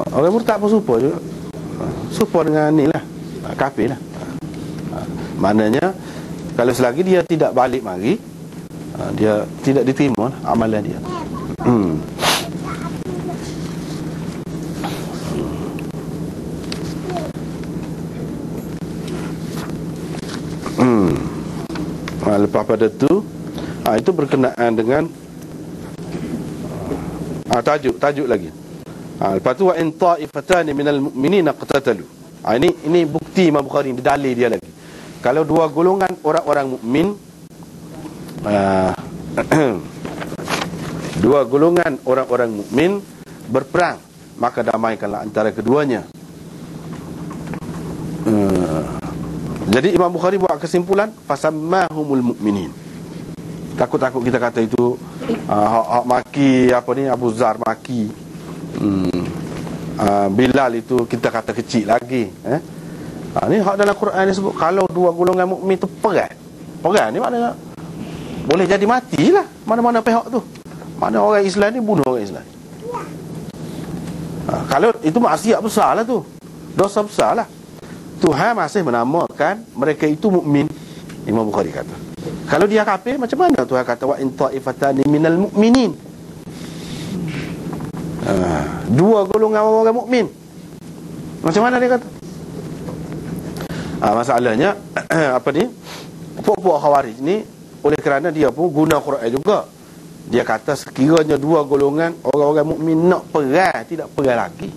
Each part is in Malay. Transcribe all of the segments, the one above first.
Orang murtad pun serupa juga. Serupa dengan ni lah, kafir lah. Maknanya kalau selagi dia tidak balik mari, dia tidak diterima lah amalan dia. Lepas pada tu itu berkenaan dengan tajuk lagi. Lepas tu wa in ta'ifatani minal mu'minina qatatalu. Ini bukti Imam Bukhari, ini dalil dia lagi. Kalau dua golongan orang-orang mukmin, dua golongan orang-orang mukmin berperang, maka damaikanlah antara keduanya. Jadi Imam Bukhari buat kesimpulan fasammahumul mu'minin. Takut-takut kita kata itu hak maki apa ni, Abu Zar maki, Bilal itu kita kata kecil lagi. Ni hak dalam Quran ni sebut kalau dua golongan mukmin tu perang. Perang ni maknanya boleh jadi matilah mana-mana pihak tu. Mana orang Islam ni bunuh orang Islam. Kalau itu maksiat besar lah tu, dosa besar lah. Tuhan masih menamakan mereka itu mukmin. Imam Bukhari kata, kalau dia kafir macam mana Tuhan kata wa in ta'ifatani minal mu'minin? Dua golongan orang mukmin, macam mana dia kata? Masalahnya apa ni, puak-puak Khawarij ni, oleh kerana dia pun guna Quran juga, dia kata sekiranya dua golongan orang-orang mukmin nak perang, tidak perang lagi.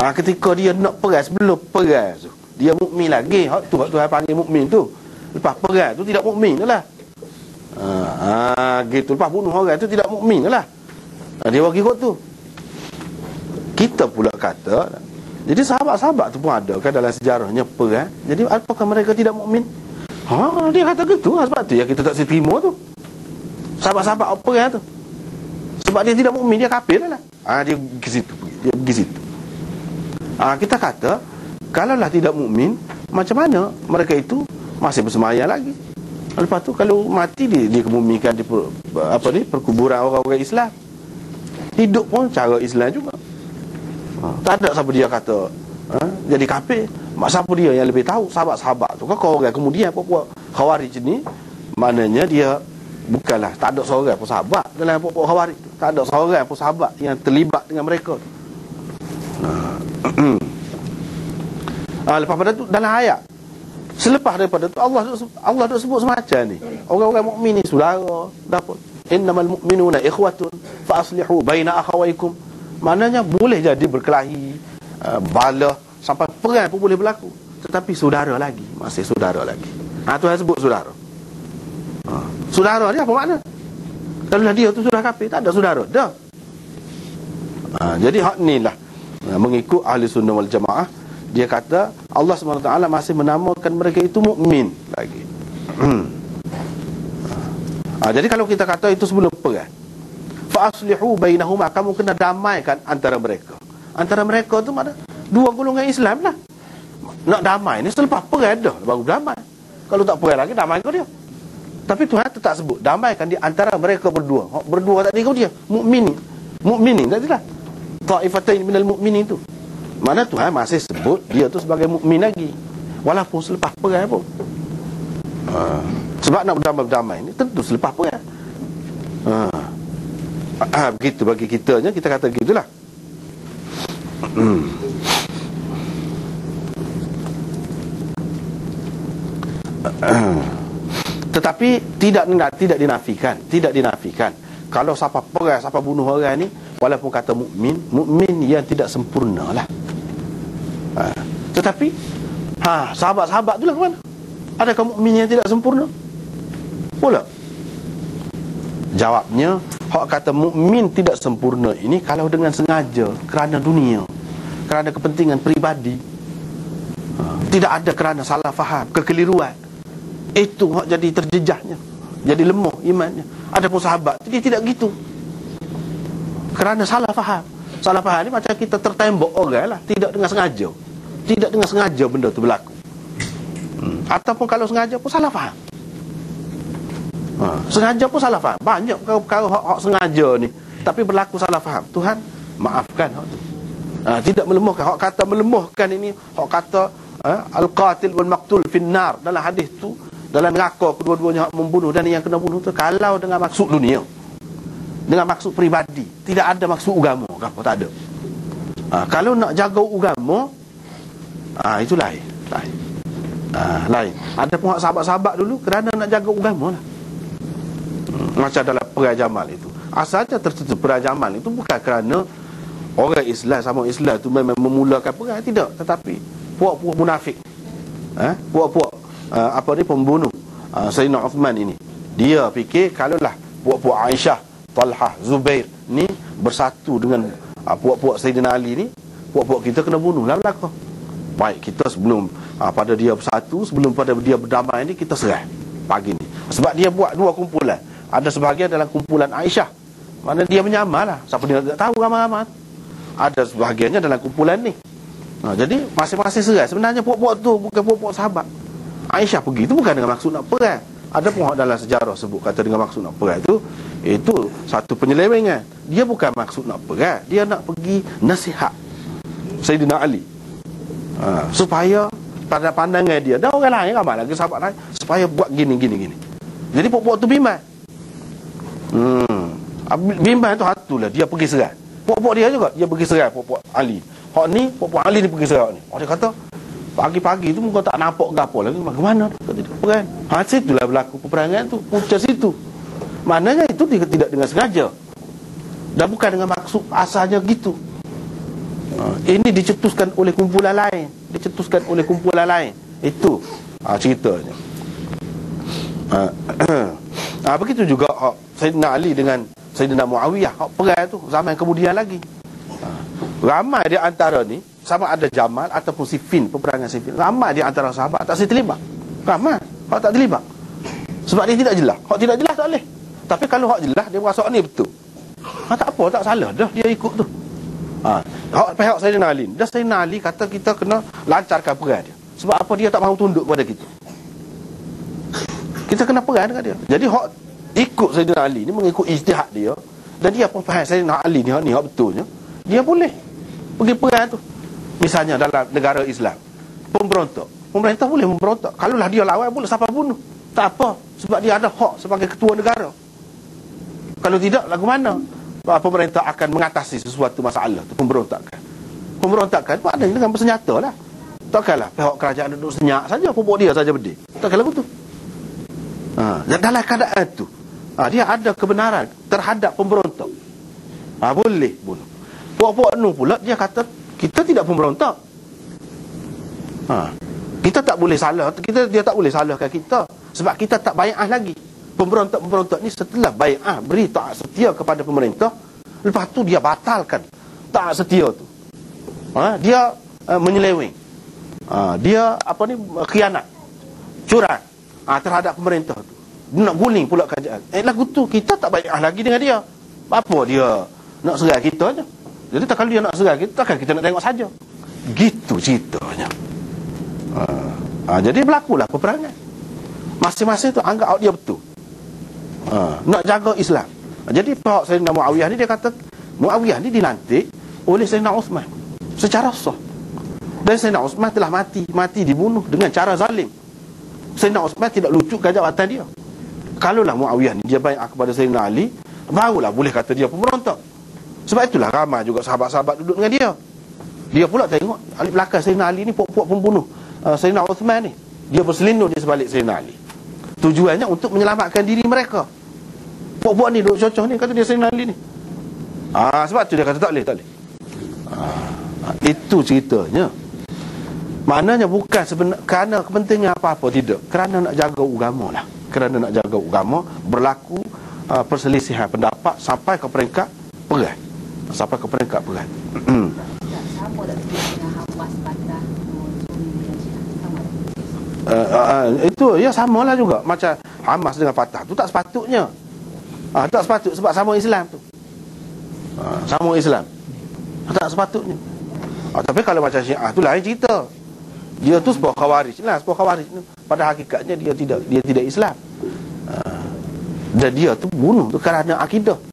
Ketika dia nak perang, sebelum perang tu dia mukmin lagi, tu Tuhan panggil mukmin tu. Lepas perang tu tidak mukmin lah. Gitu. Lepas bunuh orang tu tidak mukmin lah. Dia bagi kot tu. Kita pula kata, jadi sahabat-sahabat tu pun ada kan dalam sejarahnya perang. Jadi apakah mereka tidak mukmin? Dia kata gitu. Sebab tu ya kita tak terima tu. Sahabat-sahabat perang tu. Sebab dia tidak mukmin, dia kafir lah. Dia pergi situ. Dia pergi situ. Kita kata kalaulah tidak mukmin, macam mana mereka itu masih bersemayam lagi? Lepas tu kalau mati dia kemumikan di perkuburan orang-orang Islam. Hidup pun cara Islam juga. Tak ada siapa dia kata jadi kafir. Siapa dia yang lebih tahu? Sahabat-sahabat tu. Kalau orang kemudian puak-puak Khawarij ni, maknanya dia bukanlah, tak ada seorang pun sahabat dalam puak-puak Khawarij tu. Tak ada seorang pun sahabat yang terlibat dengan mereka tu. Lepas pada tu dalam ayat selepas daripada tu Allah dah sebut semacam ni, orang-orang mukmin ni saudara, dapat innamal mu'minuna ikhwatun fa aslihu baina akhawaykum. Maknanya boleh jadi berkelahi, balah, sampai perang pun boleh berlaku, tetapi saudara lagi, masih saudara lagi. Tuhan sebut saudara. Saudara ni apa makna? Kalau dia tu sudah kafir, tak ada saudara dah. Jadi hak ni lah, mengikut ahli sunnah wal jamaah, dia kata Allah SWT masih menamakan mereka itu mukmin lagi. Jadi kalau kita kata itu sebelum perang, fa aslihu bainahuma, kamu kena damaikan antara mereka. Antara mereka tu mana? Dua golongan Islam lah. Nak damai ni selepas perang dah baru damai. Kalau tak perang lagi, damai kau dia. Tapi Tuhan tetap sebut damaikan di antara mereka berdua. Berdua tadi kau dia mukminin tadi lah, ta'ifatain minal mu'minin tu. Mana Tuhan masih sebut dia tu sebagai mukmin lagi, walaupun selepas perang pun. Sebab nak berdamai ni tentu selepas perang. Begitu bagi kitanya, kita kata gitulah. Tetapi tidak dinafikan kalau siapa perang, siapa bunuh orang ni, walaupun kata mukmin yang tidak sempurna lah. Tetapi sahabat-sahabat tu lah ke mana? Adakah mukmin yang tidak sempurna? Pula jawabnya, hak kata mukmin tidak sempurna ini kalau dengan sengaja, kerana dunia, kerana kepentingan peribadi, tidak ada kerana salah faham, kekeliruan, itu hak jadi terjejahnya, jadi lemah imannya. Adapun sahabat dia tidak gitu, kerana salah faham. Salah faham ni macam kita tertembak orang lah, tidak dengan sengaja. Tidak dengan sengaja benda tu berlaku. Ataupun kalau sengaja pun salah faham. Sengaja pun salah faham. Banyak perkara hak sengaja ni tapi berlaku salah faham. Tuhan maafkan hak tu. Tidak melemahkan. Hak kata melemahkan ini, hak kata al-qatil wal maqtul finnar dalam hadis tu, dalam neraka kedua-duanya hak membunuh dan yang kena bunuh tu kalau dengan maksud dunia, dengan maksud peribadi, tidak ada maksud agama ke apa, tak ada. Kalau nak jaga agama, itu lain. Lain. Ada pun hak sahabat-sahabat dulu kerana nak jaga agama lah. Macam dalam perang Jamal itu, asalnya tertutup perang Jamal itu bukan kerana orang Islam sama Islam tu memang memulakan perang, tidak, tetapi puak-puak munafik, puak-puak pembunuh Sayyidina Uthman ini, dia fikir kalaulah puak-puak Aisyah, Talhah, Zubair ni bersatu dengan puak-puak Sayyidina Ali ni, puak-puak kita kena bunuh lah belakang. Baik, kita sebelum pada dia bersatu, sebelum pada dia berdamai ni, kita serah pagi ni. Sebab dia buat dua kumpulan. Ada sebahagian dalam kumpulan Aisyah, mana dia menyamar lah, siapa dia tak tahu ramai-ramai. Ada sebahagiannya dalam kumpulan ni. Jadi masing-masing serai. Sebenarnya puak-puak tu bukan puak-puak sahabat. Aisyah pergi tu bukan dengan maksud nak perang. Ada pun dalam sejarah sebut kata dengan maksud nak perang tu, itu satu penyelewengan. Dia bukan maksud nak perang, dia nak pergi nasihat Sayyidina Ali, supaya pada pandangan dia dan orang lain, ramai lagi sahabat lain, supaya buat gini. Jadi puak-puak tu bimbang. Bimbang tu hatulah dia pergi serai. Puak-puak dia juga dia pergi serai puak-puak Ali. Hak ni puak-puak Ali ni pergi serai ni. Dia kata pagi-pagi tu muka tak nampak gapo lagi. Bagaimana kata perang? Situlah berlaku peperangan tu. Punca situ. Maknanya itu tidak dengan sengaja. Dan bukan dengan maksud asalnya gitu. Ini dicetuskan oleh kumpulan lain. Itu ceritanya. Begitu juga Sayyidina Ali dengan Sayyidina Muawiyah, perang tu zaman kemudian lagi. Ramai di antara ni, sama ada Jamal ataupun Siffin, peperangan Siffin, ramai di antara sahabat tak terlibat. Ramai hak tak terlibat. Sebab dia tidak jelas. Hak tidak jelas tak boleh. Tapi kalau hak jelas, dia berasa ni betul. Tak apa, tak salah dah dia ikut tu. Hak pihak Sayyidina Ali, dah Sayyidina Ali kata kita kena lancarkan perang dia. Sebab apa, dia tak mahu tunduk kepada kita. Kita kena perang dengan dia. Jadi hak ikut Sayyidina Ali ni mengikut ijtihad dia, dan dia pun faham Sayyidina Ali ni hak betulnya, dia boleh pergi perang tu. Misalnya dalam negara Islam, pemerintah boleh memberontak. Kalaulah dia lawan, boleh siapa bunuh, tak apa, sebab dia ada hak sebagai ketua negara. Kalau tidak, lagu mana pemerintah akan mengatasi sesuatu masalah tu? Pemberontakan tu ada dengan bersenjata lah. Takkanlah pihak kerajaan duduk senyap saja, pupuk dia saja berdiri. Takkan lagu tu. Dalam keadaan tu, dia ada kebenaran terhadap pemberontak, boleh bunuh. Puak-puak nu pula dia kata kita tidak pemberontak. Kita tak boleh salah, dia tak boleh salahkan kita, sebab kita tak bai'ah lagi. Pemberontak ni setelah bai'ah, beri taat setia kepada pemerintah, lepas tu dia batalkan taat setia tu. Dia menyeleweng, dia khianat, curang terhadap pemerintah tu. Dia nak guling pula kerajaan. Lagu tu kita tak bai'ah lagi dengan dia. Apa dia nak serai kita je. Jadi kalau dia nak serai kita, takkan kita nak tengok saja. Gitu ceritanya. Jadi berlakulah peperangan. Masing-masing tu anggap dia betul. Nak jaga Islam. Jadi pihak Sayyidina Muawiyah ni, dia kata Muawiyah ni dilantik oleh Sayyidina Uthman secara sah. Dan Sayyidina Uthman telah mati dibunuh dengan cara zalim. Sayyidina Uthman tidak lucukkan jawatan dia. Kalaulah Muawiyah ni dia bai'ah kepada Sayyidina Ali, barulah boleh kata dia pemberontak. Sebab itulah ramai juga sahabat-sahabat duduk dengan dia. Dia pula tengok alik belakang Sayyidina Ali ni puak-puak pembunuh Sayyidina Uthman ni, dia berselindung di sebalik Sayyidina Ali. Tujuannya untuk menyelamatkan diri mereka. Puak-puak ni duduk cocok ni, kata dia Sayyidina Ali ni. Sebab tu dia kata tak boleh. Itu ceritanya. Maknanya bukan kerana kepentingan apa-apa, tidak. Kerana nak jaga agama lah. Kerana nak jaga agama, berlaku perselisihan pendapat sampai ke peringkat perang. Siapa tak Hamas Fatah itu ya samalah juga macam Hamas dengan Fatah tu tak sepatutnya. Tak sepatut sebab sama Islam tu. Sama Islam. Tak sepatutnya. Tapi kalau macam Syiah tu lain cerita. Dia tu sebuah khawarij lah, pada hakikatnya dia tidak Islam. Dan dia tu bunuh tu kerana akidah.